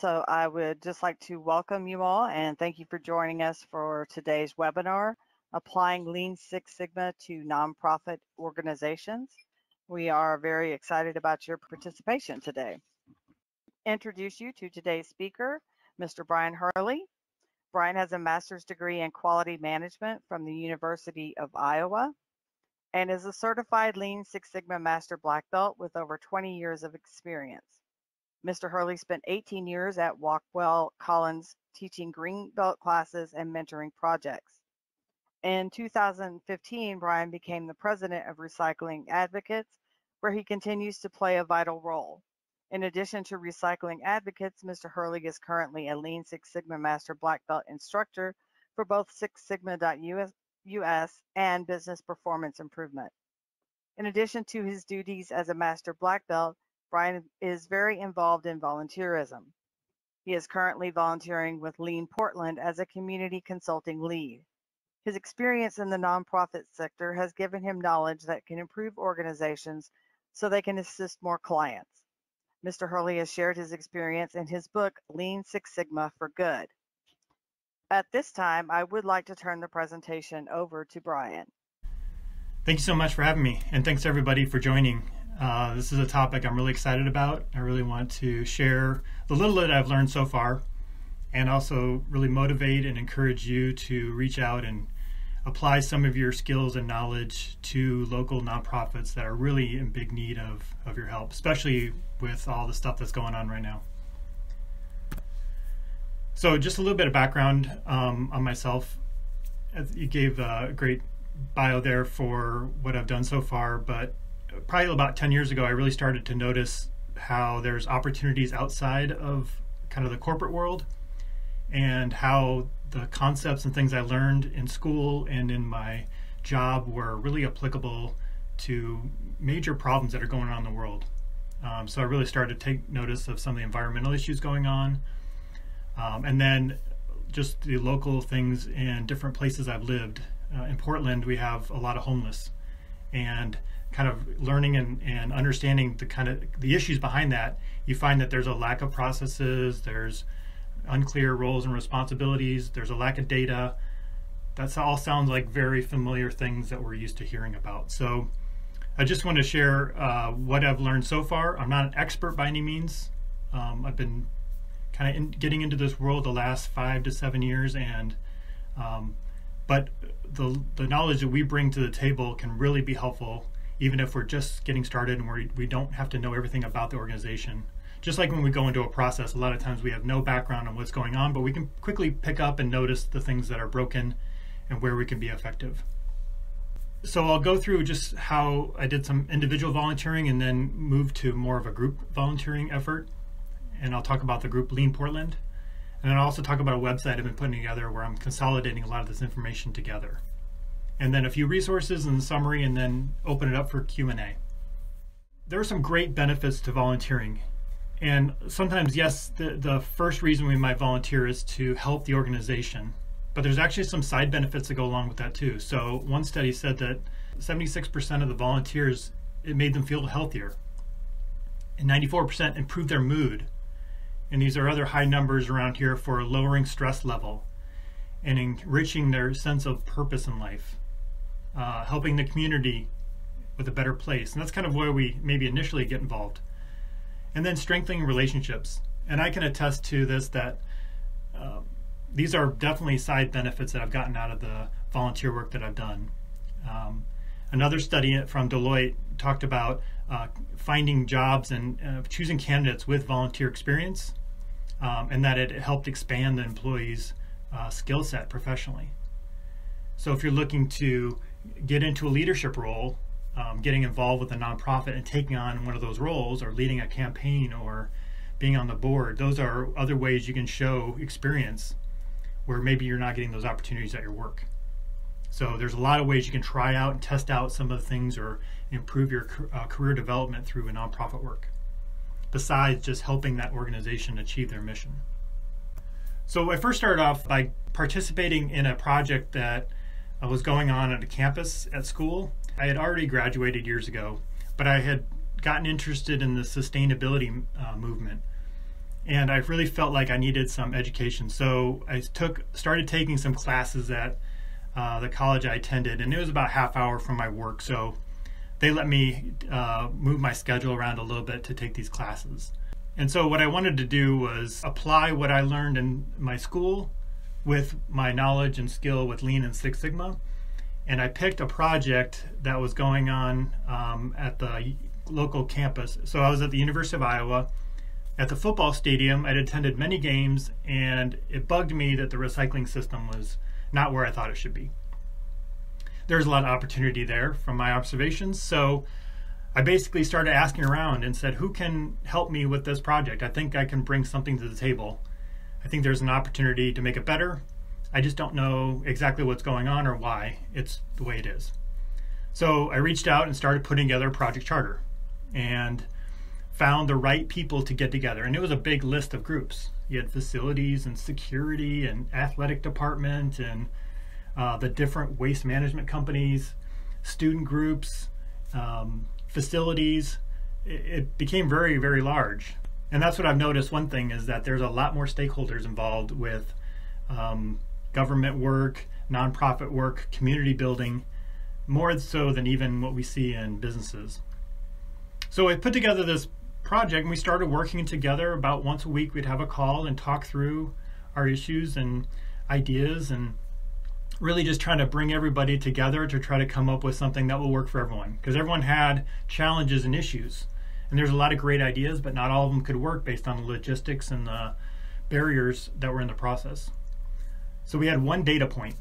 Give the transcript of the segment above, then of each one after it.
So I would just like to welcome you all and thank you for joining us for today's webinar, Applying Lean Six Sigma to Nonprofit Organizations. We are very excited about your participation today. Introduce you to today's speaker, Mr. Brion Hurley. Brion has a master's degree in quality management from the University of Iowa and is a certified Lean Six Sigma Master Black Belt with over 20 years of experience. Mr. Hurley spent 18 years at Walkwell Collins teaching green belt classes and mentoring projects. In 2015, Brion became the president of Recycling Advocates, where he continues to play a vital role. In addition to Recycling Advocates, Mr. Hurley is currently a Lean Six Sigma Master Black Belt instructor for both Six Sigma.us and Business Performance Improvement. In addition to his duties as a Master Black Belt, Brion is very involved in volunteerism. He is currently volunteering with Lean Portland as a community consulting lead. His experience in the nonprofit sector has given him knowledge that can improve organizations so they can assist more clients. Mr. Hurley has shared his experience in his book, Lean Six Sigma for Good. At this time, I would like to turn the presentation over to Brion. Thank you so much for having me, and thanks everybody for joining. This is a topic I'm really excited about. I really want to share the little that I've learned so far and also really motivate and encourage you to reach out and apply some of your skills and knowledge to local nonprofits that are really in big need of your help, especially with all the stuff that's going on right now. So just a little bit of background on myself. You gave a great bio there for what I've done so far, but probably about 10 years ago, I really started to notice how there's opportunities outside of kind of the corporate world and how the concepts and things I learned in school and in my job were really applicable to major problems that are going on in the world. So I really started to take notice of some of the environmental issues going on. And then just the local things in different places I've lived. In Portland, we have a lot of homeless, and kind of learning and understanding the issues behind that, you find that there's a lack of processes, there's unclear roles and responsibilities, there's a lack of data. That all sounds like very familiar things that we're used to hearing about. So I just want to share what I've learned so far. I'm not an expert by any means. I've been kind of getting into this world the last 5 to 7 years, and but the knowledge that we bring to the table can really be helpful, even if we're just getting started and we don't have to know everything about the organization. Just like when we go into a process, a lot of times we have no background on what's going on, but we can quickly pick up and notice the things that are broken and where we can be effective. So I'll go through just how I did some individual volunteering and then move to more of a group volunteering effort. And I'll talk about the group Lean Portland. And then I'll also talk about a website I've been putting together where I'm consolidating a lot of this information together. And then a few resources and summary, and then open it up for Q&A. There are some great benefits to volunteering. And sometimes, yes, the first reason we might volunteer is to help the organization, but there's actually some side benefits that go along with that too. So one study said that 76% of the volunteers, it made them feel healthier, and 94% improved their mood. And these are other high numbers around here for lowering stress level and enriching their sense of purpose in life, helping the community with a better place. And that's kind of where we maybe initially get involved. And then strengthening relationships. And I can attest to this, that these are definitely side benefits that I've gotten out of the volunteer work that I've done. Another study from Deloitte talked about finding jobs and choosing candidates with volunteer experience, and that it helped expand the employee's skill set professionally. So if you're looking to get into a leadership role, getting involved with a nonprofit and taking on one of those roles, or leading a campaign, or being on the board, those are other ways you can show experience where maybe you're not getting those opportunities at your work. So there's a lot of ways you can try out and test out some of the things or improve your career development through a nonprofit work, besides just helping that organization achieve their mission. So I first started off by participating in a project that was going on at a campus at school. I had already graduated years ago, but I had gotten interested in the sustainability movement. and I really felt like I needed some education. So I started taking some classes at the college I attended, and it was about half hour from my work. So they let me move my schedule around a little bit to take these classes. And so what I wanted to do was apply what I learned in my school with my knowledge and skill with Lean and Six Sigma. And I picked a project that was going on at the local campus. So I was at the University of Iowa at the football stadium. I'd attended many games, and it bugged me that the recycling system was not where I thought it should be. There's a lot of opportunity there from my observations. So I basically started asking around and said, who can help me with this project? I think I can bring something to the table. I think there's an opportunity to make it better. I just don't know exactly what's going on or why it's the way it is. So I reached out and started putting together a project charter and found the right people to get together. And it was a big list of groups. You had facilities and security and athletic department and the different waste management companies, student groups, facilities. It became very, very large. And that's what I've noticed. One thing is that there's a lot more stakeholders involved with government work, nonprofit work, community building, more so than even what we see in businesses. So I put together this project, and we started working together. About once a week we'd have a call and talk through our issues and ideas, and really just trying to bring everybody together to try to come up with something that will work for everyone, because everyone had challenges and issues, and there's a lot of great ideas, but not all of them could work based on the logistics and the barriers that were in the process. So we had one data point.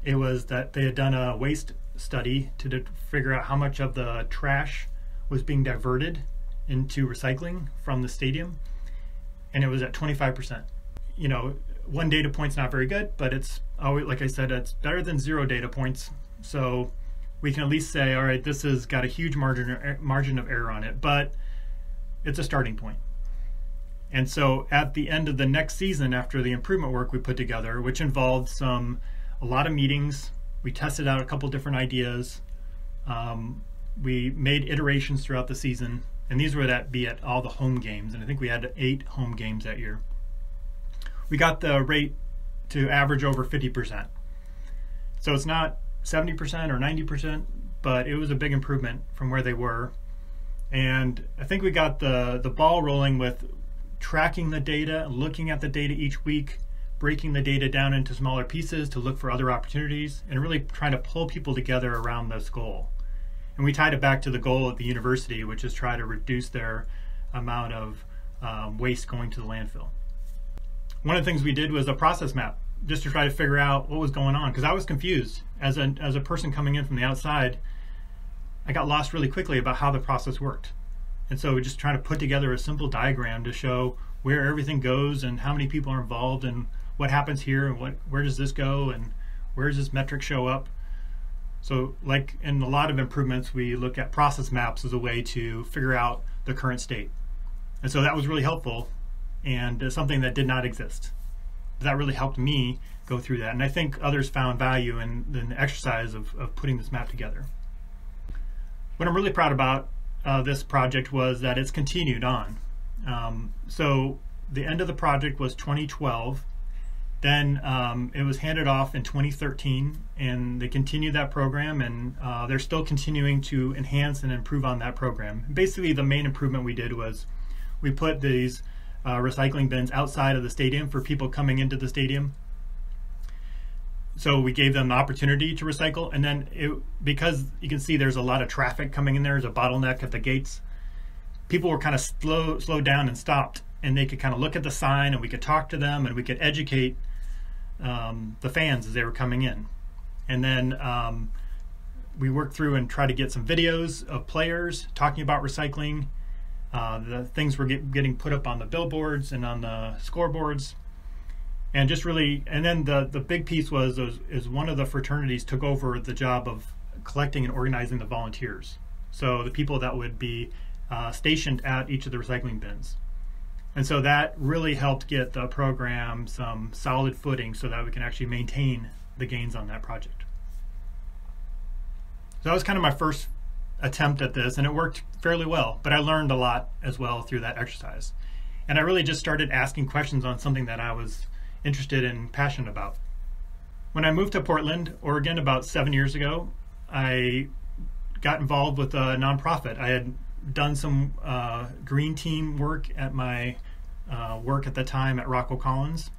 It was that they had done a waste study to figure out how much of the trash was being diverted into recycling from the stadium, and it was at 25%. You know, one data point's not very good, but it's always, like I said, it's better than 0 data points. So we can at least say, all right, this has got a huge margin of error on it, but it's a starting point. And so at the end of the next season, after the improvement work we put together, which involved a lot of meetings, we tested out a couple different ideas. We made iterations throughout the season, and these would be at all the home games, and I think we had 8 home games that year. We got the rate to average over 50%. So it's not 70% or 90%, but it was a big improvement from where they were. And I think we got the ball rolling with tracking the data, looking at the data each week, breaking the data down into smaller pieces to look for other opportunities, and really trying to pull people together around this goal. And we tied it back to the goal at the university, which is try to reduce their amount of waste going to the landfill. One of the things we did was a process map, just to try to figure out what was going on, because I was confused. As a person coming in from the outside, I got lost really quickly about how the process worked. And so we just trying to put together a simple diagram to show where everything goes and how many people are involved and what happens here and where does this go and where does this metric show up. So like in a lot of improvements, we look at process maps as a way to figure out the current state. And so that was really helpful, and something that did not exist. That really helped me go through that. And I think others found value in the exercise of putting this map together. What I'm really proud about this project was that it's continued on. So the end of the project was 2012. Then it was handed off in 2013, and they continued that program, and they're still continuing to enhance and improve on that program. Basically, the main improvement we did was we put these recycling bins outside of the stadium for people coming into the stadium. So we gave them the opportunity to recycle, and then because you can see there's a lot of traffic coming in, there's a bottleneck at the gates, people were kind of slowed down and stopped, and they could kind of look at the sign, and we could talk to them, and we could educate the fans as they were coming in. And then we worked through and tried to get some videos of players talking about recycling. The things were getting put up on the billboards and on the scoreboards. And just really, and then the big piece is one of the fraternities took over the job of collecting and organizing the volunteers. So the people that would be stationed at each of the recycling bins. And so that really helped get the program some solid footing so that we can actually maintain the gains on that project. So that was kind of my first attempt at this, and it worked fairly well, but I learned a lot as well through that exercise. And I really just started asking questions on something that I was interested and passionate about. When I moved to Portland, Oregon about 7 years ago, I got involved with a nonprofit. I had done some green team work at my work at the time at Rockwell Collins,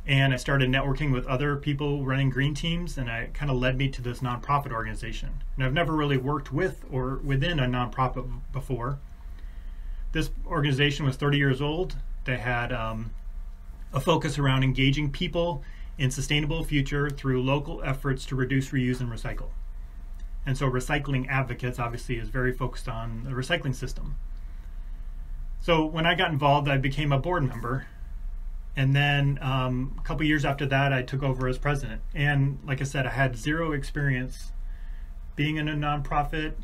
and I started networking with other people running green teams, and it kind of led me to this nonprofit organization. And I've never really worked with or within a nonprofit before. This organization was 30 years old. They had a focus around engaging people in sustainable future through local efforts to reduce, reuse, and recycle. And so Recycling Advocates obviously is very focused on the recycling system. So when I got involved, I became a board member. And then a couple years after that, I took over as president. And like I said, I had zero experience being in a nonprofit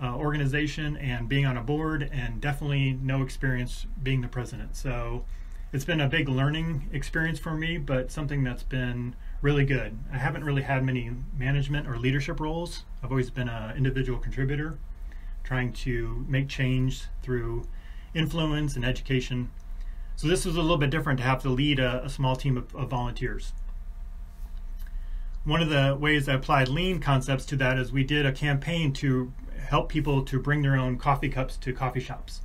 organization and being on a board, and definitely no experience being the president. So it's been a big learning experience for me, but something that's been really good. I haven't really had many management or leadership roles. I've always been an individual contributor, trying to make change through influence and education. So this was a little bit different to have to lead a small team of volunteers. One of the ways I applied lean concepts to that is we did a campaign to help people to bring their own coffee cups to coffee shops.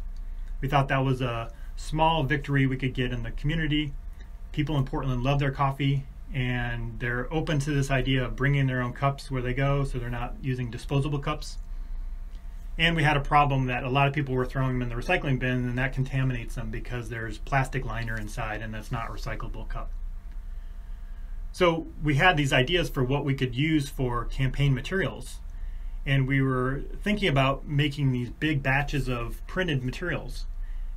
We thought that was a small victory we could get in the community. People in Portland love their coffee, and they're open to this idea of bringing their own cups where they go, so they're not using disposable cups. And we had a problem that a lot of people were throwing them in the recycling bin, and that contaminates them because there's plastic liner inside, and that's not a recyclable cup. So we had these ideas for what we could use for campaign materials, and we were thinking about making these big batches of printed materials.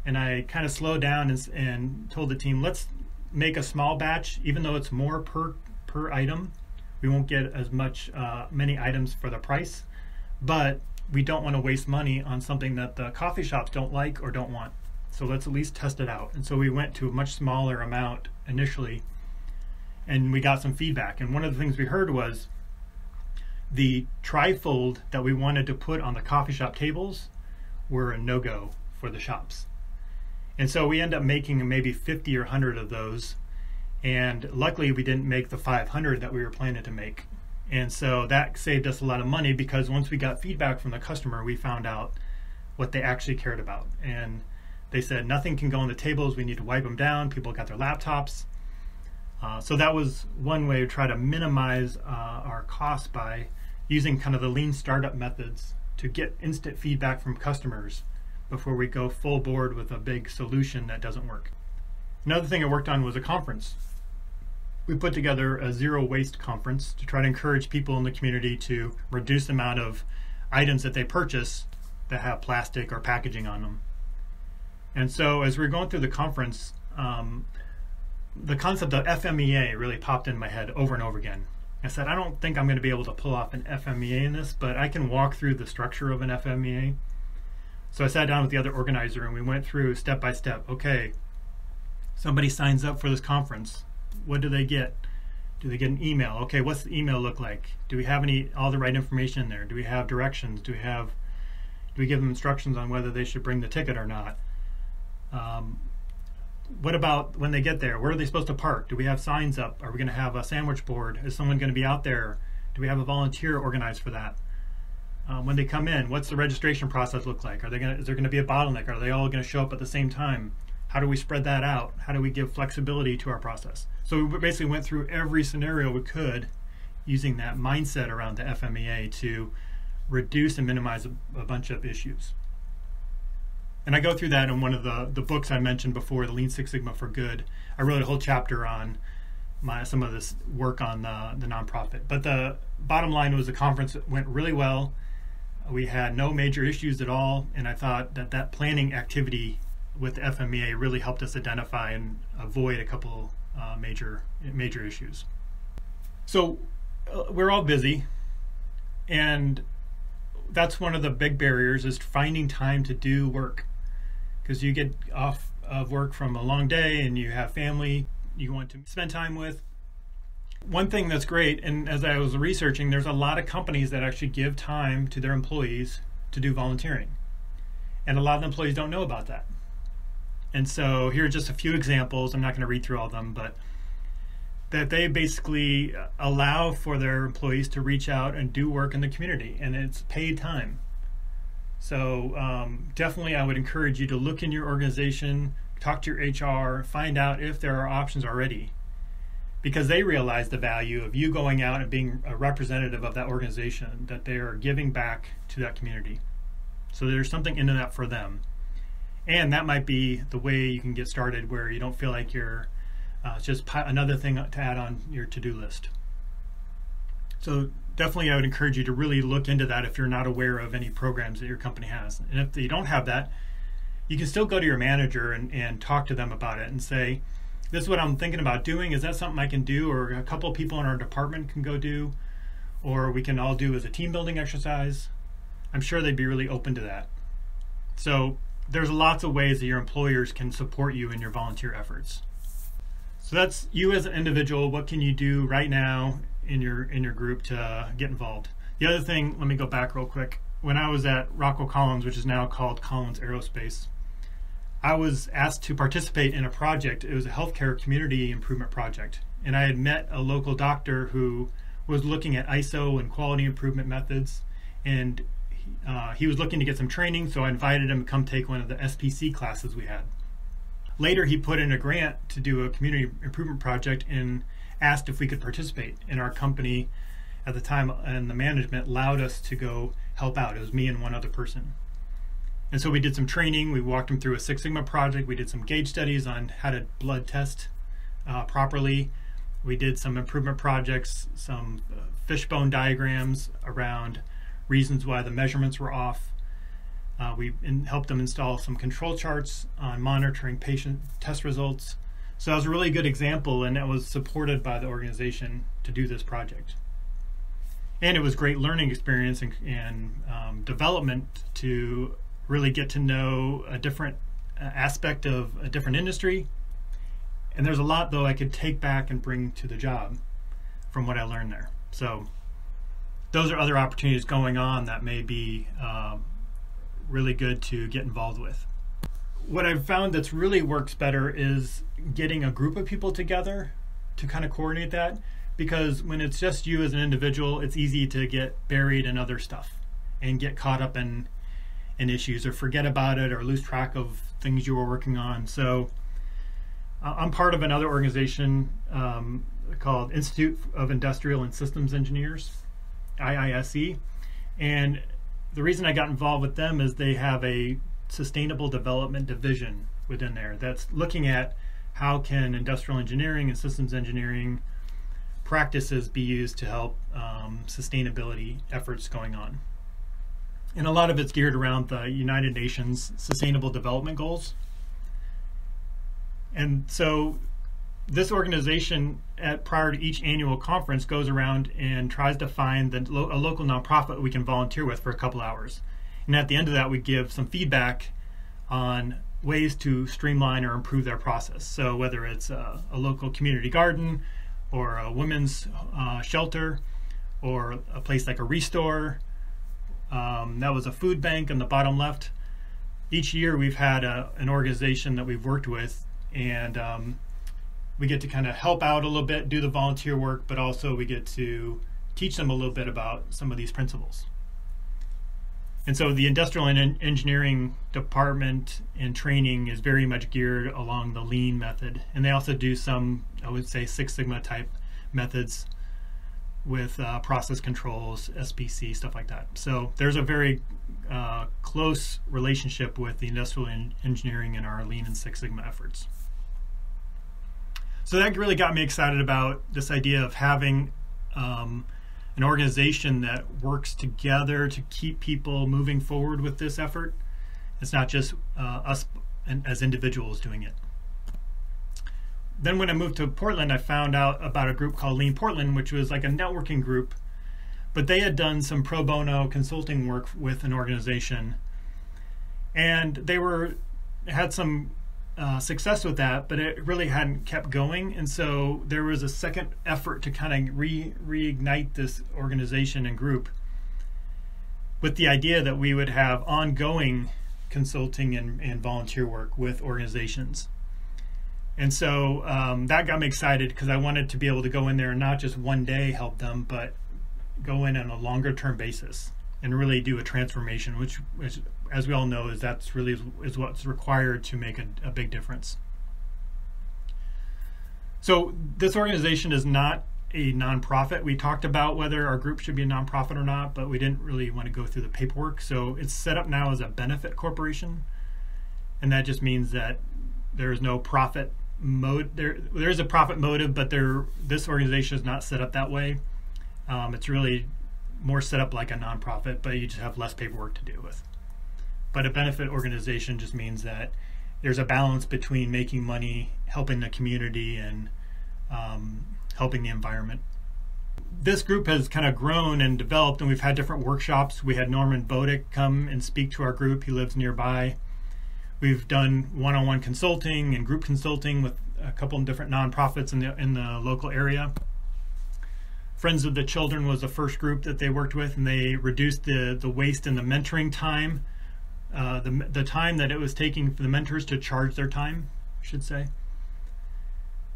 And I kind of slowed down and told the team, let's make a small batch, even though it's more per item. We won't get as many items for the price, but we don't want to waste money on something that the coffee shops don't like or don't want. So let's at least test it out. And so we went to a much smaller amount initially, and we got some feedback. And one of the things we heard was the trifold that we wanted to put on the coffee shop tables were a no-go for the shops. And so we ended up making maybe 50 or 100 of those. And luckily we didn't make the 500 that we were planning to make. And so that saved us a lot of money, because once we got feedback from the customer, we found out what they actually cared about. And they said nothing can go on the tables, we need to wipe them down. People got their laptops. So that was one way to try to minimize our costs by using kind of the lean startup methods to get instant feedback from customers before we go full board with a big solution that doesn't work. Another thing I worked on was a conference. We put together a zero waste conference to try to encourage people in the community to reduce the amount of items that they purchase that have plastic or packaging on them. And so as we were going through the conference, the concept of FMEA really popped in my head over and over again. I said, I don't think I'm going to be able to pull off an FMEA in this, but I can walk through the structure of an FMEA. So I sat down with the other organizer and we went through step by step. Okay, somebody signs up for this conference. What do they get? Do they get an email? Okay, what's the email look like? Do we have all the right information in there? Do we have directions? Do we give them instructions on whether they should bring the ticket or not? What about when they get there? Where are they supposed to park? Do we have signs up? Are we going to have a sandwich board? Is someone going to be out there? Do we have a volunteer organized for that? When they come in, what's the registration process look like? Is there going to be a bottleneck? Are they all going to show up at the same time? How do we spread that out? How do we give flexibility to our process? So we basically went through every scenario we could using that mindset around the FMEA to reduce and minimize a bunch of issues. And I go through that in one of the books I mentioned before, the Lean Six Sigma for Good. I wrote a whole chapter on some of this work on the nonprofit. But the bottom line was the conference went really well. We had no major issues at all, and I thought that planning activity with the FMEA really helped us identify and avoid a couple major issues. So we're all busy, and that's one of the big barriers, is finding time to do work, because you get off of work from a long day and you have family you want to spend time with. One thing that's great, and as I was researching, there's a lot of companies that actually give time to their employees to do volunteering, and a lot of the employees don't know about that. And so here are just a few examples. I'm not going to read through all of them, but that they basically allow for their employees to reach out and do work in the community, and it's paid time. So definitely I would encourage you to look in your organization, talk to your HR, find out if there are options already, because they realize the value of you going out and being a representative of that organization, that they are giving back to that community. So there's something in that for them. And that might be the way you can get started, where you don't feel like you're just another thing to add on your to-do list. So definitely I would encourage you to really look into that if you're not aware of any programs that your company has. And if you don't have that, you can still go to your manager and talk to them about it and say, this is what I'm thinking about doing. Is that something I can do, or a couple of people in our department can go do, or we can all do as a team building exercise? I'm sure they'd be really open to that. So there's lots of ways that your employers can support you in your volunteer efforts. So that's you as an individual. What can you do right now in your group to get involved? The other thing, let me go back real quick. When I was at Rockwell Collins, which is now called Collins Aerospace, I was asked to participate in a project. It was a healthcare community improvement project. And I had met a local doctor who was looking at ISO and quality improvement methods. And he was looking to get some training, so I invited him to come take one of the SPC classes we had. Later, he put in a grant to do a community improvement project and asked if we could participate. And our company at the time and the management allowed us to go help out. It was me and one other person. And so we did some training. We walked them through a Six Sigma project. We did some gauge studies on how to blood test properly. We did some improvement projects, some fishbone diagrams around reasons why the measurements were off. We helped them install some control charts on monitoring patient test results. So that was a really good example, and that was supported by the organization to do this project. And it was great learning experience and development to really get to know a different aspect of a different industry. And there's a lot, though, I could take back and bring to the job from what I learned there. So those are other opportunities going on that may be really good to get involved with. What I've found that's really works better is getting a group of people together to kind of coordinate that, because when it's just you as an individual, it's easy to get buried in other stuff and get caught up in issues or forget about it or lose track of things you were working on. So I'm part of another organization called Institute of Industrial and Systems Engineers, IISE, and the reason I got involved with them is they have a sustainable development division within there that's looking at how can industrial engineering and systems engineering practices be used to help sustainability efforts going on. And a lot of it's geared around the United Nations Sustainable Development Goals. And so this organization, prior to each annual conference, goes around and tries to find a local nonprofit we can volunteer with for a couple hours. And at the end of that, we give some feedback on ways to streamline or improve their process. So whether it's a local community garden or a women's shelter or a place like a Restore, that was a food bank in the bottom left. Each year we've had an organization that we've worked with, and we get to kind of help out a little bit, do the volunteer work, but also we get to teach them a little bit about some of these principles. And so the industrial and engineering department and training is very much geared along the lean method. And they also do some, I would say, Six Sigma type methods with process controls, SPC, stuff like that. So there's a very close relationship with the industrial engineering and our lean and Six Sigma efforts. So that really got me excited about this idea of having an organization that works together to keep people moving forward with this effort. It's not just us as individuals doing it. Then when I moved to Portland, I found out about a group called Lean Portland, which was like a networking group, but they had done some pro bono consulting work with an organization, and they had some success with that, but it really hadn't kept going. And so there was a second effort to kind of reignite this organization and group with the idea that we would have ongoing consulting and volunteer work with organizations. And so that got me excited because I wanted to be able to go in there and not just one day help them, but go in on a longer term basis and really do a transformation, which as we all know, that's really what's required to make a big difference. So this organization is not a nonprofit. We talked about whether our group should be a nonprofit or not, but we didn't really want to go through the paperwork. So it's set up now as a benefit corporation, and that just means that there is no profit mode. There is a profit motive, but this organization is not set up that way. It's really more set up like a nonprofit, but you just have less paperwork to deal with. But a benefit organization just means that there's a balance between making money, helping the community, and helping the environment. This group has kind of grown and developed, and we've had different workshops. We had Norman Bodick come and speak to our group. He lives nearby. We've done one-on-one consulting and group consulting with a couple of different nonprofits in the local area. Friends of the Children was the first group that they worked with, and they reduced the waste in the mentoring time, the time that it was taking for the mentors to charge their time, I should say,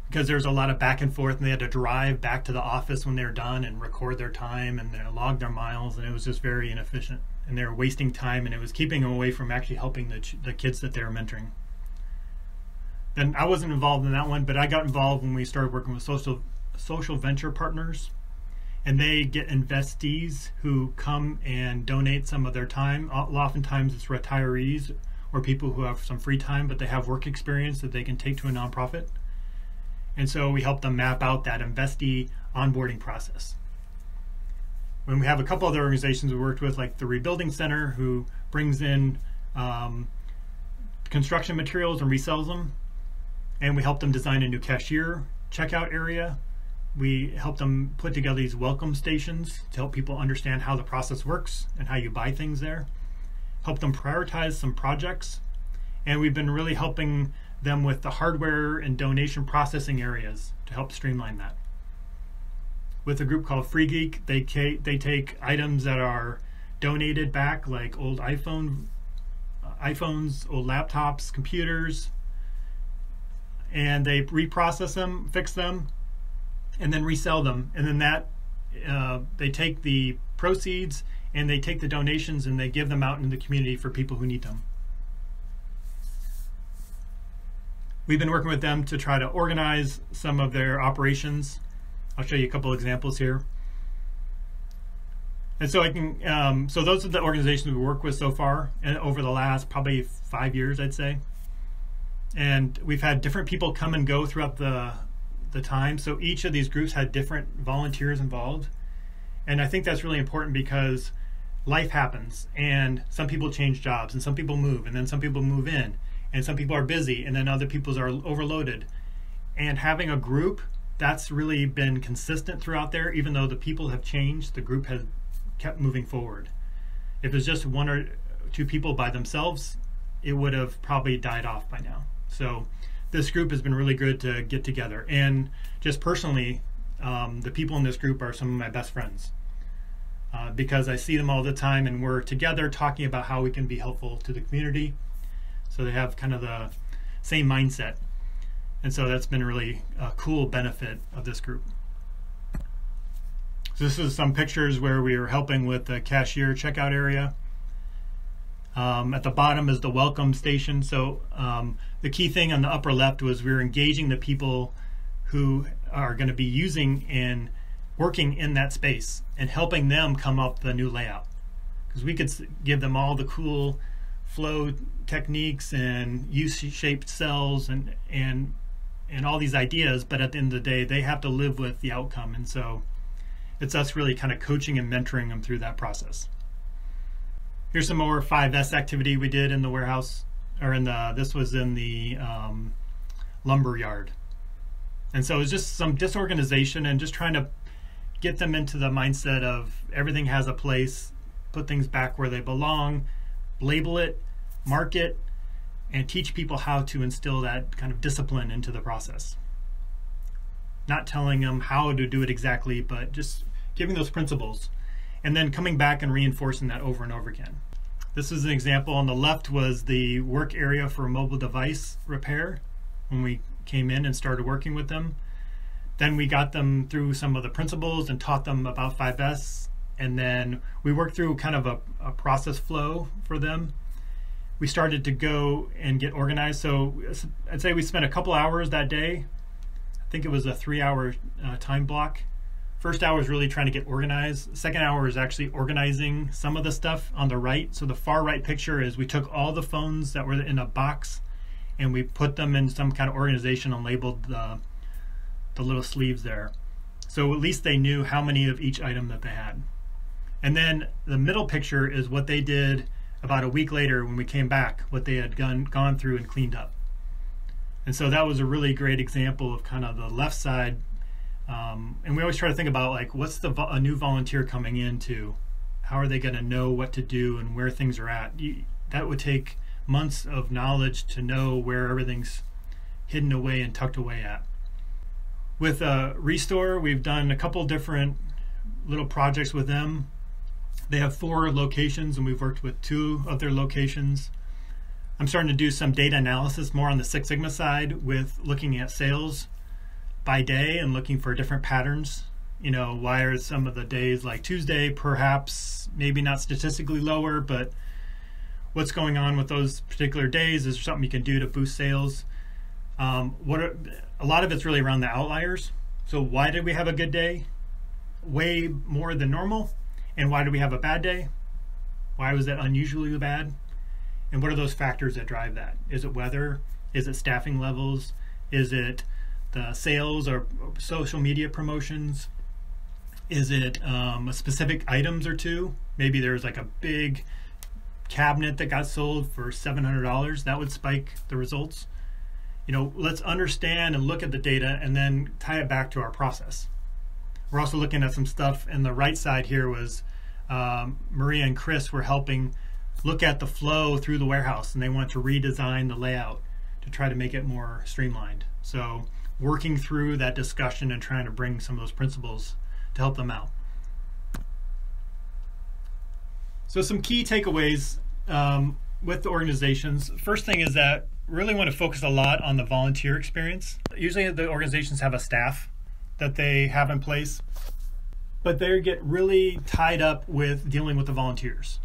because there's a lot of back and forth, and they had to drive back to the office when they were done and record their time and log their miles, and it was just very inefficient, and they were wasting time, and it was keeping them away from actually helping the kids that they were mentoring. Then I wasn't involved in that one, but I got involved when we started working with social venture partners, and they get investees who come and donate some of their time. Oftentimes it's retirees or people who have some free time, but they have work experience that they can take to a nonprofit. And so we help them map out that investee onboarding process. When we have a couple other organizations we worked with, like the Rebuilding Center, who brings in construction materials and resells them, and we help them design a new cashier checkout area. We help them put together these welcome stations to help people understand how the process works and how you buy things there. Help them prioritize some projects, and we've been really helping them with the hardware and donation processing areas to help streamline that. With a group called Free Geek, they take items that are donated back, like old iPhones, old laptops, computers, and they reprocess them, fix them, and then resell them. And then they take the proceeds and they take the donations and they give them out in the community for people who need them. We've been working with them to try to organize some of their operations. I'll show you a couple examples here. And so so those are the organizations we work with so far, and over the last probably 5 years, I'd say. And we've had different people come and go throughout the time. So each of these groups had different volunteers involved. And I think that's really important because life happens, and some people change jobs, and some people move, and then some people move in, and some people are busy, and then other people are overloaded. And having a group that's really been consistent throughout there, even though the people have changed, the group has kept moving forward. If it's just one or two people by themselves, it would have probably died off by now. So this group has been really good to get together. And just personally, the people in this group are some of my best friends because I see them all the time, and we're together talking about how we can be helpful to the community. So they have kind of the same mindset. And so that's been really a cool benefit of this group. So this is some pictures where we were helping with the cashier checkout area. At the bottom is the welcome station. So the key thing on the upper left was we were engaging the people who are going to be using and working in that space and helping them come up with a new layout. Because we could give them all the cool flow techniques and U-shaped cells and all these ideas, but at the end of the day, they have to live with the outcome. And so it's us really kind of coaching and mentoring them through that process. Here's some more 5S activity we did in the warehouse, or this was in the lumber yard. And so it was just some disorganization and just trying to get them into the mindset of everything has a place, put things back where they belong, label it, mark it, and teach people how to instill that kind of discipline into the process. Not telling them how to do it exactly, but just giving those principles and then coming back and reinforcing that over and over again. This is an example. On the left was the work area for mobile device repair when we came in and started working with them. Then we got them through some of the principles and taught them about 5S. And then we worked through kind of a process flow for them. We started to go and get organized. So I'd say we spent a couple hours that day. I think it was a 3-hour time block. First hour is really trying to get organized. Second hour is actually organizing some of the stuff on the right. So the far right picture is we took all the phones that were in a box and we put them in some kind of organization and labeled the little sleeves there. So at least they knew how many of each item that they had. And then the middle picture is what they did about a week later when we came back, what they had gone through and cleaned up. And so that was a really great example of kind of the left side. And we always try to think about, like, what's a new volunteer coming into? How are they going to know what to do and where things are at? That would take months of knowledge to know where everything's hidden away and tucked away at. With Restore, we've done a couple different little projects with them. They have 4 locations and we've worked with 2 of their locations. I'm starting to do some data analysis more on the Six Sigma side with looking at sales by day and looking for different patterns. You know, why are some of the days like Tuesday perhaps maybe not statistically lower, but what's going on with those particular days? Is there something you can do to boost sales? A lot of it's really around the outliers. So why did we have a good day? Way more than normal. And why did we have a bad day? Why was that unusually bad? And what are those factors that drive that? Is it weather? Is it staffing levels? Is it the sales or social media promotions? Is it specific items or two? Maybe there's like a big cabinet that got sold for $700. That would spike the results. You know, let's understand and look at the data and then tie it back to our process. We're also looking at some stuff, and the right side here was Maria and Chris were helping look at the flow through the warehouse, and they want to redesign the layout to try to make it more streamlined. So working through that discussion and trying to bring some of those principles to help them out. So some key takeaways with the organizations. First thing is that really want to focus a lot on the volunteer experience. Usually the organizations have a staff that they have in place, but they get really tied up with dealing with the volunteers.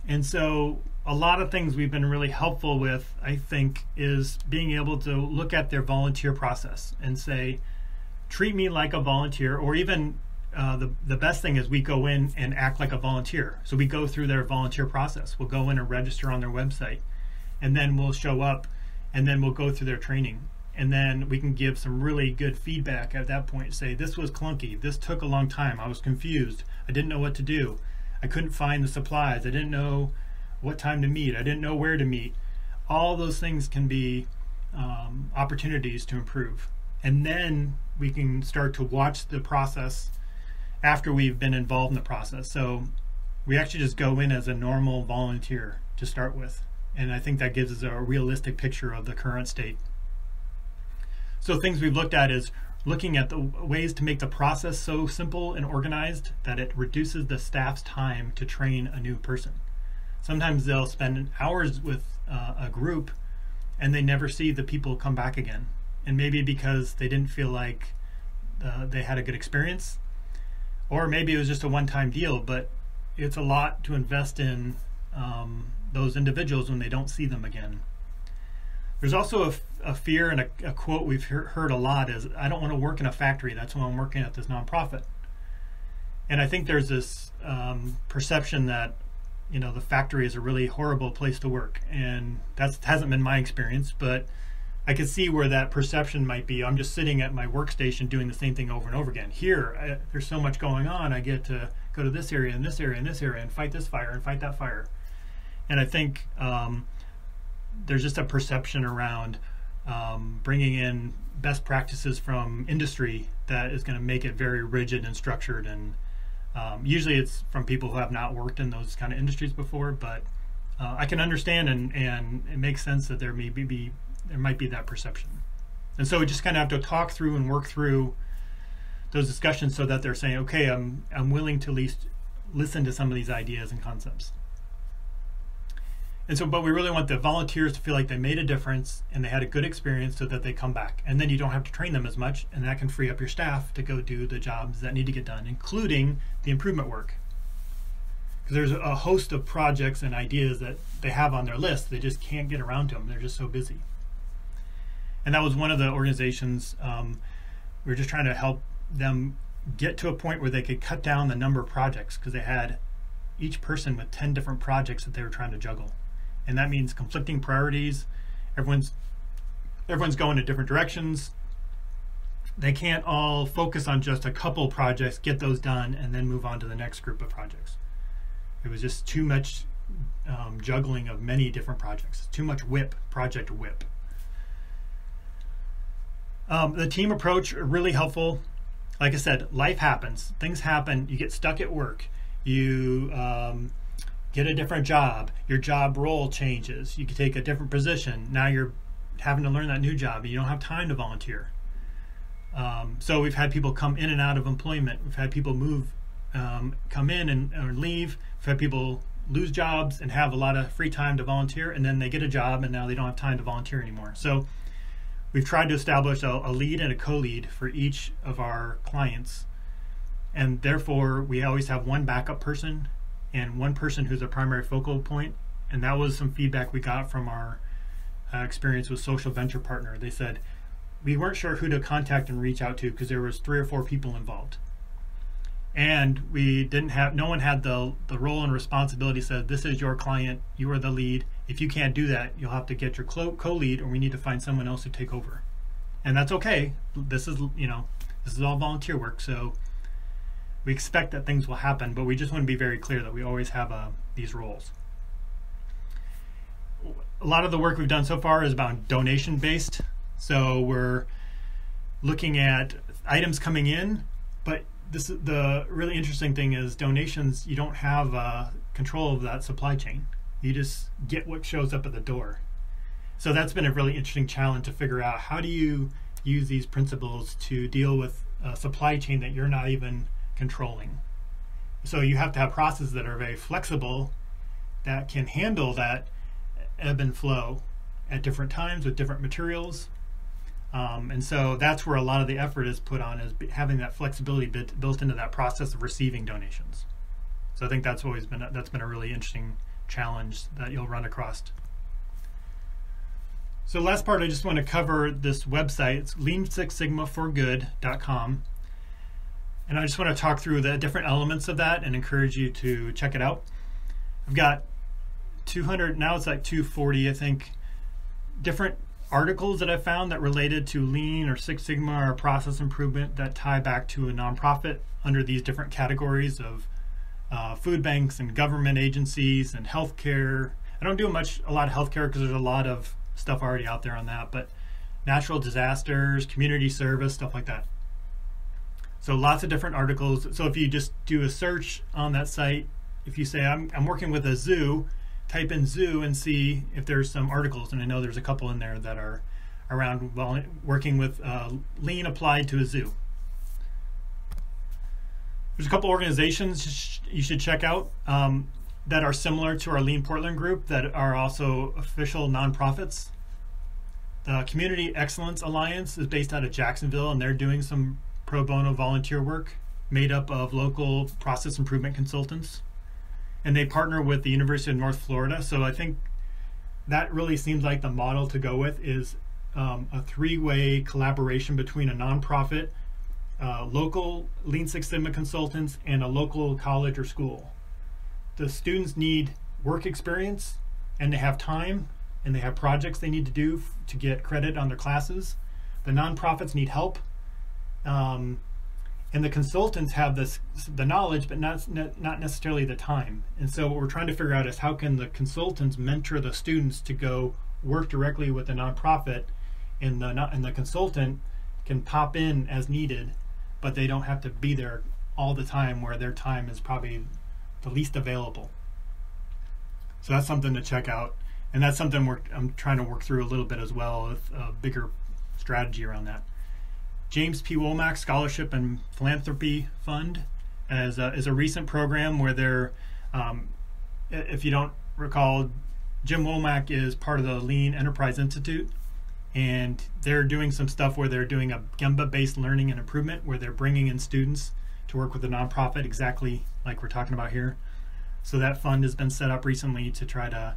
And so a lot of things we've been really helpful with, I think, is being able to look at their volunteer process and say, treat me like a volunteer, or even the best thing is we go in and act like a volunteer. So we go through their volunteer process. We'll go in and register on their website, and then we'll show up, and then we'll go through their training. And then we can give some really good feedback at that point. Say, this was clunky. This took a long time. I was confused. I didn't know what to do. I couldn't find the supplies. I didn't know what time to meet. I didn't know where to meet. All those things can be opportunities to improve. And then we can start to watch the process after we've been involved in the process. So we actually just go in as a normal volunteer to start with. And I think that gives us a realistic picture of the current state. So things we've looked at is looking at the ways to make the process so simple and organized that it reduces the staff's time to train a new person. Sometimes they'll spend hours with a group and they never see the people come back again. And maybe because they didn't feel like they had a good experience, or maybe it was just a one-time deal, but it's a lot to invest in those individuals when they don't see them again. There's also a fear, and a quote we've heard a lot is, I don't want to work in a factory. That's why I'm working at this nonprofit. And I think there's this perception that, you know, the factory is a really horrible place to work. And that hasn't been my experience, but I can see where that perception might be. I'm just sitting at my workstation doing the same thing over and over again. Here, there's so much going on. I get to go to this area and this area and this area and fight this fire and fight that fire. And I think there's just a perception around bringing in best practices from industry that is going to make it very rigid and structured. And usually it's from people who have not worked in those kind of industries before, but I can understand and it makes sense that there might be that perception. And so we just kind of have to talk through and work through those discussions so that they're saying, okay, I'm willing to at least listen to some of these ideas and concepts. And so, but we really want the volunteers to feel like they made a difference and they had a good experience so that they come back. And then you don't have to train them as much, and that can free up your staff to go do the jobs that need to get done, including the improvement work. Because there's a host of projects and ideas that they have on their list. They just can't get around to them. They're just so busy. And that was one of the organizations. We were just trying to help them get to a point where they could cut down the number of projects, because they had each person with 10 different projects that they were trying to juggle. And that means conflicting priorities. Everyone's going in different directions. They can't all focus on just a couple projects, get those done, and then move on to the next group of projects. It was just too much juggling of many different projects. Too much project whip. The team approach, really helpful. Like I said, life happens. Things happen. You get stuck at work. You get a different job. Your job role changes. You can take a different position. Now you're having to learn that new job, and you don't have time to volunteer. So we've had people come in and out of employment. We've had people come in and leave. We've had people lose jobs and have a lot of free time to volunteer, and then they get a job and now they don't have time to volunteer anymore. So we've tried to establish a lead and a co-lead for each of our clients, and therefore we always have one backup person and one person who's a primary focal point. And that was some feedback we got from our experience with Social Venture Partner. They said we weren't sure who to contact and reach out to because there was 3 or 4 people involved. And no one had the role and responsibility. Said, this is your client, you are the lead. If you can't do that, you'll have to get your co-lead, or we need to find someone else to take over. And that's okay. This is all volunteer work, so we expect that things will happen, but we just want to be very clear that we always have these roles. A lot of the work we've done so far is about donation based. So we're looking at items coming in, but the really interesting thing is donations, you don't have control of that supply chain. You just get what shows up at the door. So that's been a really interesting challenge to figure out, how do you use these principles to deal with a supply chain that you're not even controlling. So you have to have processes that are very flexible, that can handle that ebb and flow at different times with different materials. And so that's where a lot of the effort is put on, is having that flexibility built into that process of receiving donations. So I think that's been a really interesting challenge that you'll run across. So last part, I just want to cover this website. It's lean6sigmaforgood.com. And I just want to talk through the different elements of that and encourage you to check it out. I've got 200, now it's like 240, I think, different articles that I found that related to Lean or Six Sigma or process improvement that tie back to a nonprofit under these different categories of food banks and government agencies and healthcare. I don't do a lot of healthcare because there's a lot of stuff already out there on that, but natural disasters, community service, stuff like that. So lots of different articles. So if you just do a search on that site, if you say I'm working with a zoo, type in zoo and see if there's some articles, and I know there's a couple in there that are around working with Lean applied to a zoo. There's a couple organizations you should check out that are similar to our Lean Portland group that are also official nonprofits. The Community Excellence Alliance is based out of Jacksonville, and they're doing some pro bono volunteer work made up of local process improvement consultants. And they partner with the University of North Florida. So I think that really seems like the model to go with, is a 3-way collaboration between a nonprofit, local Lean Six Sigma consultants, and a local college or school. The students need work experience, and they have time, and they have projects they need to do to get credit on their classes. The nonprofits need help. And the consultants have the knowledge, but not necessarily the time. And so what we're trying to figure out is, how can the consultants mentor the students to go work directly with the nonprofit, and the consultant can pop in as needed, but they don't have to be there all the time, where their time is probably the least available. So that's something to check out, and that's something I'm trying to work through a little bit as well, with a bigger strategy around that. James P. Womack Scholarship and Philanthropy Fund is a recent program where they're, if you don't recall, Jim Womack is part of the Lean Enterprise Institute, and they're doing some stuff where they're doing a Gemba-based learning and improvement, where they're bringing in students to work with a nonprofit exactly like we're talking about here. So that fund has been set up recently to try to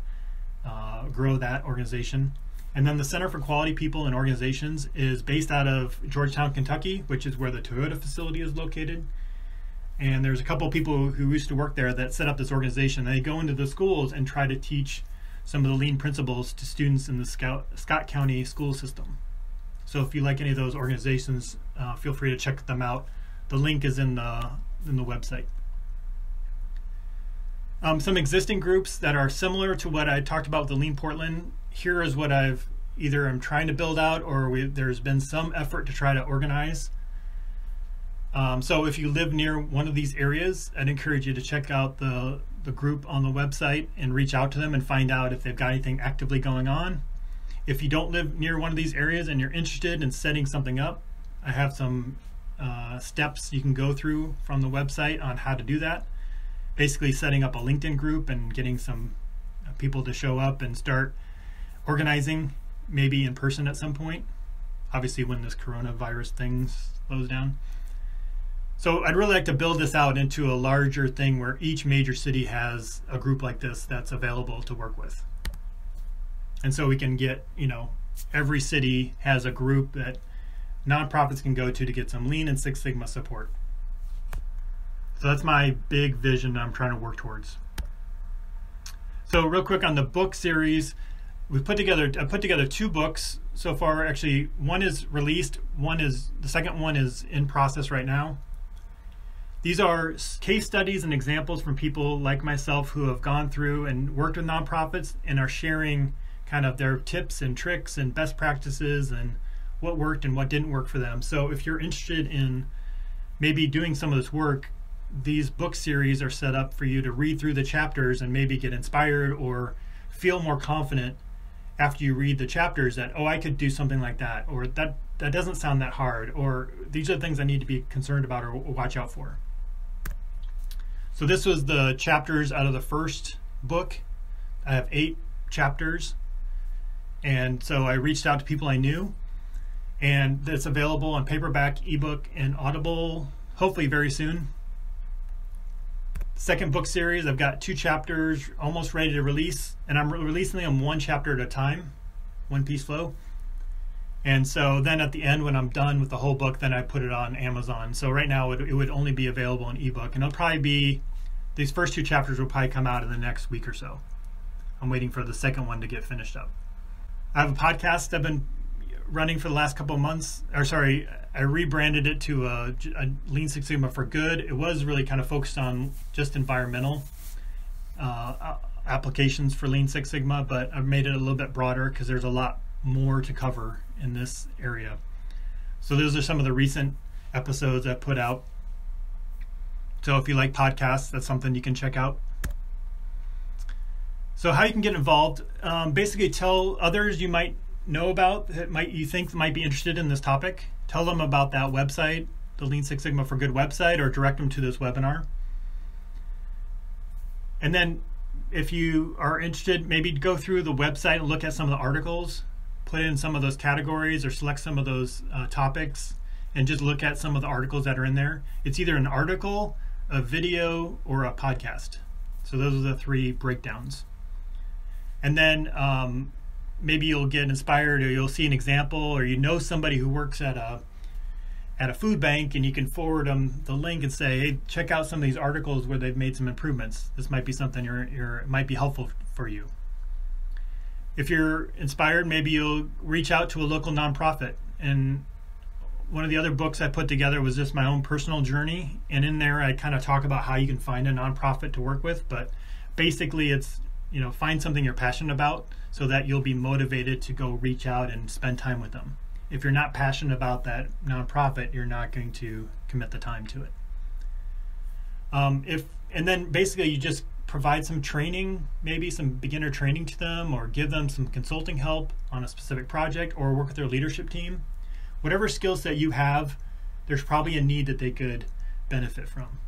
grow that organization. And then the Center for Quality People and Organizations is based out of Georgetown, Kentucky, which is where the Toyota facility is located. And there's a couple of people who used to work there that set up this organization. They go into the schools and try to teach some of the lean principles to students in the Scott County school system. So if you like any of those organizations, feel free to check them out. The link is in the website. Some existing groups that are similar to what I talked about with the Lean Portland. Here is what I'm trying to build out, or there's been some effort to try to organize. So if you live near one of these areas, I'd encourage you to check out the group on the website and reach out to them and find out if they've got anything actively going on. If you don't live near one of these areas and you're interested in setting something up, I have some steps you can go through from the website on how to do that. Basically setting up a LinkedIn group and getting some people to show up and start organizing, maybe in person at some point, obviously when this coronavirus thing slows down. So I'd really like to build this out into a larger thing where each major city has a group like this that's available to work with. And so we can get, every city has a group that nonprofits can go to get some Lean and Six Sigma support. So that's my big vision I'm trying to work towards. So real quick on the book series, I put together 2 books so far. Actually, one is released, the second one is in process right now. These are case studies and examples from people like myself who have gone through and worked with nonprofits and are sharing kind of their tips and tricks and best practices and what worked and what didn't work for them. So if you're interested in maybe doing some of this work, these book series are set up for you to read through the chapters and maybe get inspired or feel more confident after you read the chapters that, oh, I could do something like that, or that doesn't sound that hard, or these are things I need to be concerned about or watch out for. So this was the chapters out of the first book. I have 8 chapters, and so I reached out to people I knew, and it's available on paperback, ebook, and Audible, hopefully very soon. Second book series, I've got 2 chapters almost ready to release, and I'm releasing them 1 chapter at a time, 1 piece flow. And so then at the end, when I'm done with the whole book, then I put it on Amazon. So right now it would only be available in ebook, and it'll probably be, these first 2 chapters will probably come out in the next week or so. I'm waiting for the second one to get finished up. I have a podcast I've been running for the last couple of months, I rebranded it to a Lean Six Sigma for Good. It was really kind of focused on just environmental applications for Lean Six Sigma, but I've made it a little bit broader because there's a lot more to cover in this area. So those are some of the recent episodes I put out. So if you like podcasts, that's something you can check out. So how you can get involved, basically tell others you might know about that you think might be interested in this topic. Tell them about that website, the Lean Six Sigma for Good website, or direct them to this webinar. And then if you are interested, maybe go through the website and look at some of the articles, put in some of those categories or select some of those topics, and just look at some of the articles that are in there. It's either an article, a video, or a podcast. So those are the 3 breakdowns. And then maybe you'll get inspired, or you'll see an example, or somebody who works at a food bank, and you can forward them the link and say, hey, check out some of these articles where they've made some improvements. This might be something might be helpful for you. If you're inspired, maybe you'll reach out to a local nonprofit. And one of the other books I put together was just my own personal journey, and in there I kind of talk about how you can find a nonprofit to work with, but basically it's find something you're passionate about so that you'll be motivated to go reach out and spend time with them. If you're not passionate about that nonprofit, you're not going to commit the time to it. And then basically you just provide some training, maybe some beginner training to them, or give them some consulting help on a specific project, or work with their leadership team. Whatever skill set you have, there's probably a need that they could benefit from.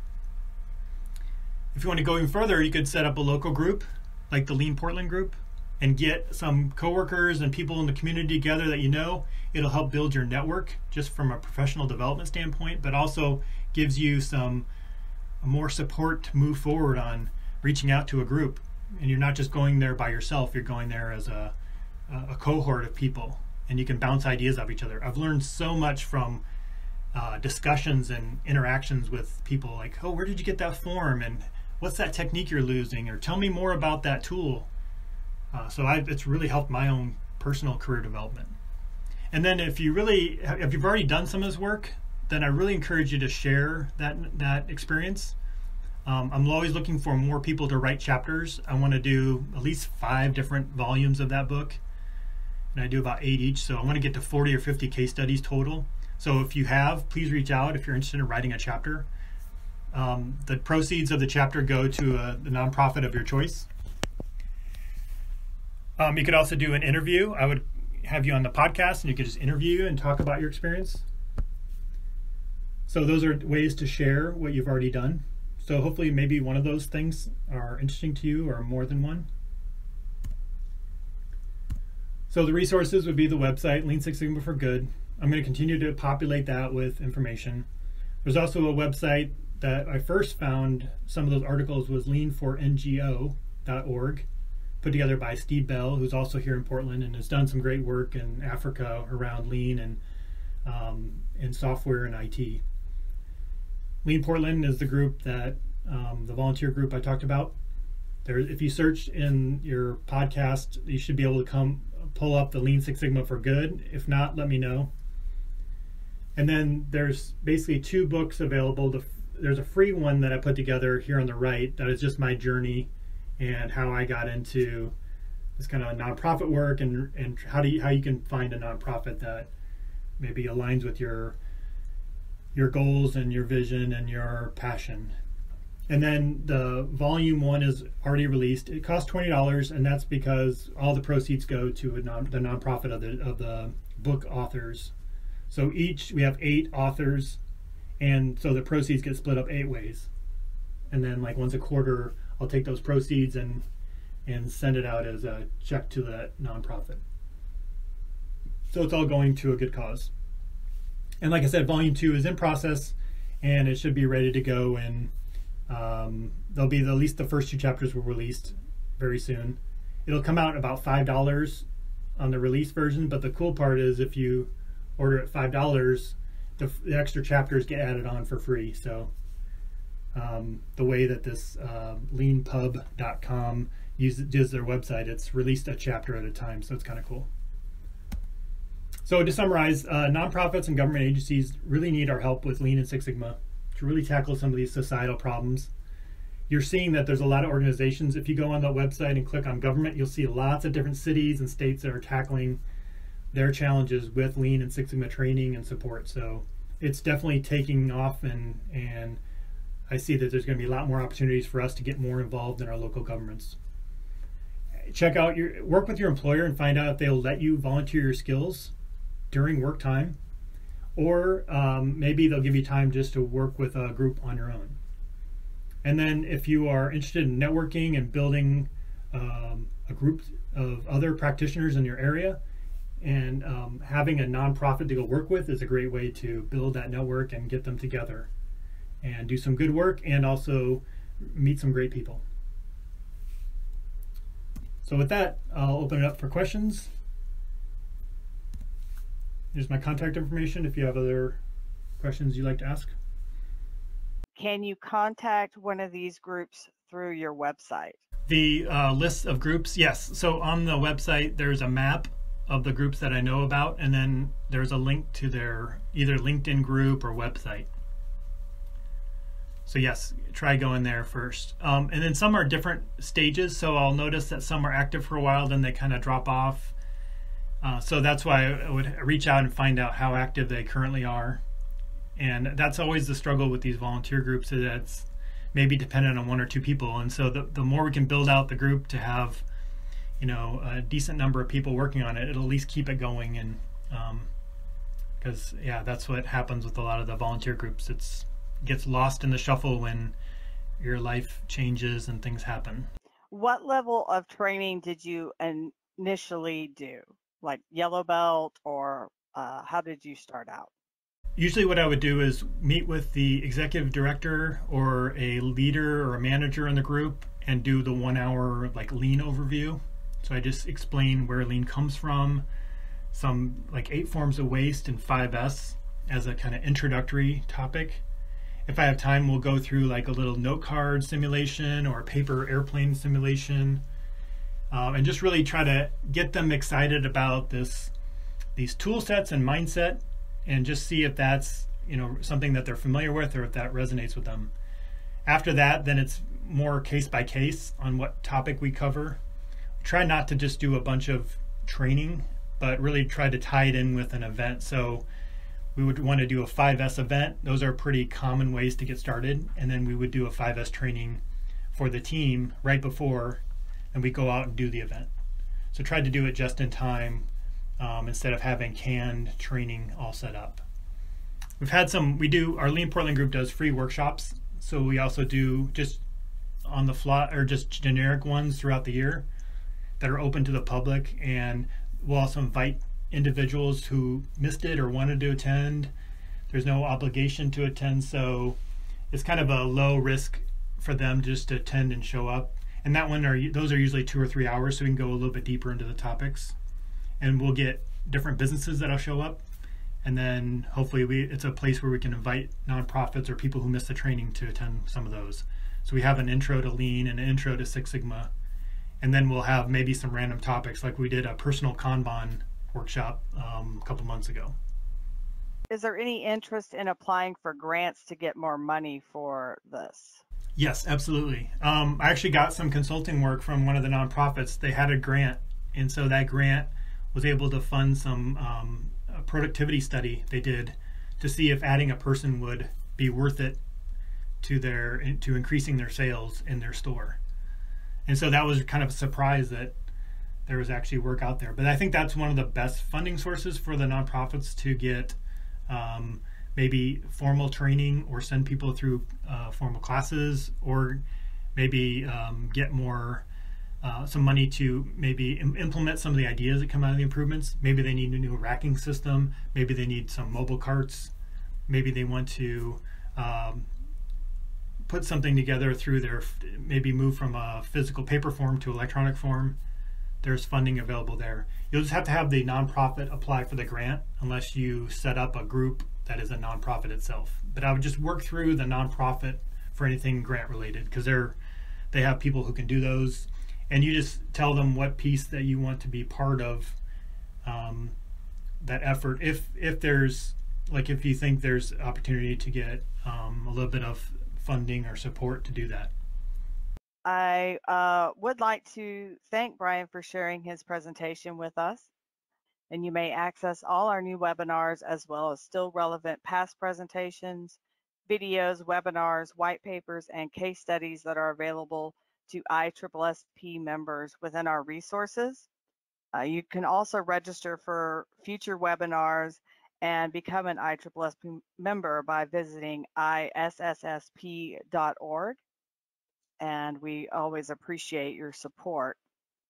If you want to go even further, you could set up a local group like the Lean Portland group, and get some coworkers and people in the community together that you know. It'll help build your network just from a professional development standpoint, but also gives you some more support to move forward on reaching out to a group. And you're not just going there by yourself, you're going there as a cohort of people, and you can bounce ideas off each other. I've learned so much from discussions and interactions with people, like, oh, where did you get that form, and what's that technique you're losing, or tell me more about that tool. So it's really helped my own personal career development. And then if you've already done some of this work, then I really encourage you to share that experience. I'm always looking for more people to write chapters. I want to do at least 5 different volumes of that book, and I do about 8 each, so I want to get to 40 or 50 case studies total. So if you have, please reach out if you're interested in writing a chapter. The proceeds of the chapter go to the nonprofit of your choice. You could also do an interview. I would have you on the podcast, and you could just interview and talk about your experience. So those are ways to share what you've already done. So hopefully maybe one of those things are interesting to you, or more than one. So the resources would be the website, Lean Six Sigma for Good. I'm going to continue to populate that with information. There's also a website that I first found some of those articles was lean4ngo.org, put together by Steve Bell, who's also here in Portland and has done some great work in Africa around lean and in software and IT. Lean Portland is the group that the volunteer group I talked about. If you search in your podcast, you should be able to pull up the Lean Six Sigma for Good. If not, let me know. And then there's basically 2 books available. There's a free one that I put together here on the right that is just my journey and how I got into this kind of nonprofit work, and how you can find a nonprofit that maybe aligns with your goals and your vision and your passion. And then the volume 1 is already released. It costs $20, and that's because all the proceeds go to the nonprofit of the book authors. So we have 8 authors, and so the proceeds get split up 8 ways. And then like once a quarter, I'll take those proceeds and send it out as a check to that nonprofit. So it's all going to a good cause. And like I said, volume 2 is in process, and it should be ready to go, and there'll be at least the first 2 chapters were released very soon. It'll come out about $5 on the release version, but the cool part is if you order at $5, the extra chapters get added on for free. So the way that this leanpub.com uses their website, it's released a chapter at a time, so it's kind of cool. So to summarize, nonprofits and government agencies really need our help with Lean and Six Sigma to really tackle some of these societal problems. You're seeing that there's a lot of organizations. If you go on the website and click on government, you'll see lots of different cities and states that are tackling their challenges with Lean and Six Sigma training and support. So it's definitely taking off, and I see that there's going to be a lot more opportunities for us to get more involved in our local governments. Work with your employer and find out if they'll let you volunteer your skills during work time, or maybe they'll give you time just to work with a group on your own. And then if you are interested in networking and building a group of other practitioners in your area, and having a nonprofit to go work with is a great way to build that network and get them together and do some good work, and also meet some great people. So with that, I'll open it up for questions. Here's my contact information if you have other questions you'd like to ask. Can you contact one of these groups through your website? The list of groups, yes. So on the website, there's a map of the groups that I know about, and then there's a link to their either LinkedIn group or website. So yes, try going there first. And then some are different stages, so I'll notice that some are active for a while, then they kind of drop off. So that's why I would reach out and find out how active they currently are. And that's always the struggle with these volunteer groups, is that it's maybe dependent on 1 or 2 people. And so the more we can build out the group to have, a decent number of people working on it, it'll at least keep it going. And because that's what happens with a lot of the volunteer groups. It gets lost in the shuffle when your life changes and things happen. What level of training did you initially do? Like yellow belt, or how did you start out? Usually what I would do is meet with the executive director or a leader or a manager in the group and do the 1 hour like lean overview. So I just explain where lean comes from, some like 8 forms of waste and 5S as a kind of introductory topic. If I have time, we'll go through like a little note card simulation or a paper airplane simulation, and just really try to get them excited about these tool sets and mindset, and just see if that's something that they're familiar with or if that resonates with them. After that, then it's more case by case on what topic we cover. We try not to just do a bunch of training, but really try to tie it in with an event. So we would want to do a 5S event. Those are pretty common ways to get started. And then we would do a 5S training for the team right before, and we go out and do the event. So try to do it just in time, instead of having canned training all set up. Our Lean Portland group does free workshops. So we also do just on the fly or just generic ones throughout the year that are open to the public. And we'll also invite individuals who missed it or wanted to attend. There's no obligation to attend, so it's kind of a low risk for them just to attend and show up. And those are usually 2 or 3 hours, so we can go a little bit deeper into the topics. And we'll get different businesses that'll show up, and then hopefully it's a place where we can invite nonprofits or people who missed the training to attend some of those. So we have an intro to Lean and an intro to Six Sigma, and then we'll have maybe some random topics, like we did a personal Kanban workshop a couple months ago. Is there any interest in applying for grants to get more money for this? Yes, absolutely. I actually got some consulting work from one of the nonprofits. They had a grant, and so that grant was able to fund some a productivity study they did to see if adding a person would be worth it to increasing their sales in their store. And so that was kind of a surprise that there was actually work out there. But I think that's one of the best funding sources for the nonprofits to get maybe formal training or send people through formal classes, or maybe get more some money to maybe implement some of the ideas that come out of the improvements. Maybe they need a new racking system. Maybe they need some mobile carts. Maybe they want to put something together maybe move from a physical paper form to electronic form. There's funding available there. You'll just have to have the nonprofit apply for the grant unless you set up a group that is a nonprofit itself. But I would just work through the nonprofit for anything grant related, because they have people who can do those, and you just tell them what piece that you want to be part of that effort. If you think there's opportunity to get a little bit of funding or support to do that. I would like to thank Brion for sharing his presentation with us. And you may access all our new webinars, as well as still relevant past presentations, videos, webinars, white papers, and case studies that are available to ISSSP members within our resources. You can also register for future webinars and become an ISSSP member by visiting ISSSP.org. And we always appreciate your support.